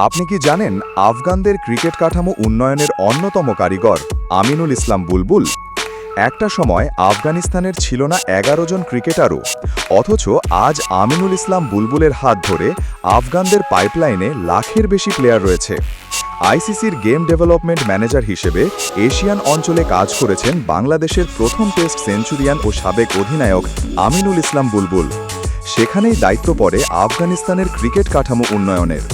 আপনি কি জানেন আফগানদের ক্রিকেট কাঠামো উন্নয়নের অন্যতম কারিগর আমিনুল ইসলাম বুলবুল? একটা সময় আফগানিস্তানের ছিল না ১১ জন ক্রিকেটারও, অথচ আজ আমিনুল ইসলাম বুলবুলের হাত ধরে আফগানদের পাইপলাইনে লাখের বেশি প্লেয়ার রয়েছে। আইসিসির গেম ডেভেলপমেন্ট ম্যানেজার হিসেবে এশিয়ান অঞ্চলে কাজ করেছেন বাংলাদেশের প্রথম টেস্ট সেঞ্চুরিয়ান ও সাবেক অধিনায়ক আমিনুল ইসলাম বুলবুল। সেখানেই দায়িত্ব পড়ে আফগানিস্তানের ক্রিকেট কাঠামো উন্নয়নের।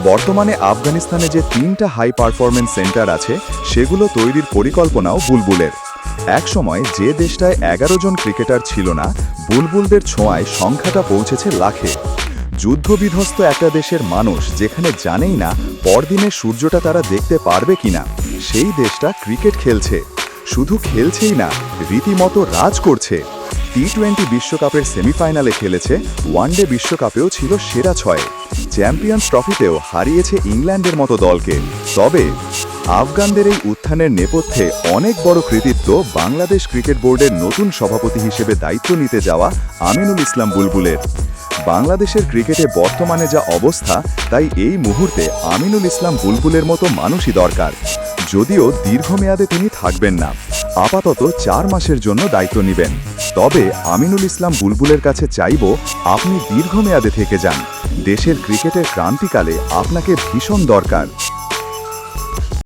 বর্তমানে আফগানিস্তানে যে ৩টা হাই পারফরম্যান্স সেন্টার আছে, সেগুলো তৈরির পরিকল্পনাও বুলবুলের। একসময় যে দেশটায় ১১ জন ক্রিকেটার ছিল না, বুলবুলদের ছোঁয়ায় সংখ্যাটা পৌঁছেছে লাখে। যুদ্ধবিধ্বস্ত একটা দেশের মানুষ যেখানে জানেই না পরদিনের সূর্যটা তারা দেখতে পারবে কিনা, সেই দেশটা ক্রিকেট খেলছে। শুধু খেলছেই না, রীতিমতো রাজ করছে। টি-20 বিশ্বকাপের সেমিফাইনালে খেলেছে, ওয়ানডে বিশ্বকাপেও ছিল সেরা ৬। চ্যাম্পিয়ন্স ট্রফিতেও হারিয়েছে ইংল্যান্ডের মতো দলকে। তবে আফগানদের এই উত্থানের নেপথ্যে অনেক বড় কৃতিত্ব বাংলাদেশ ক্রিকেট বোর্ডের নতুন সভাপতি হিসেবে দায়িত্ব নিতে যাওয়া আমিনুল ইসলাম বুলবুলের। বাংলাদেশের ক্রিকেটে বর্তমানে যা অবস্থা, তাই এই মুহূর্তে আমিনুল ইসলাম বুলবুলের মতো মানুষই দরকার। যদিও দীর্ঘমেয়াদে তিনি থাকবেন না, আপাতত ৪ মাসের জন্য দায়িত্ব নেবেন। তবে আমিনুল ইসলাম বুলবুলের কাছে চাইব, আপনি দীর্ঘমেয়াদে থেকে যান। দেশের ক্রিকেটের ক্রান্তিকালে আপনাকে ভীষণ দরকার।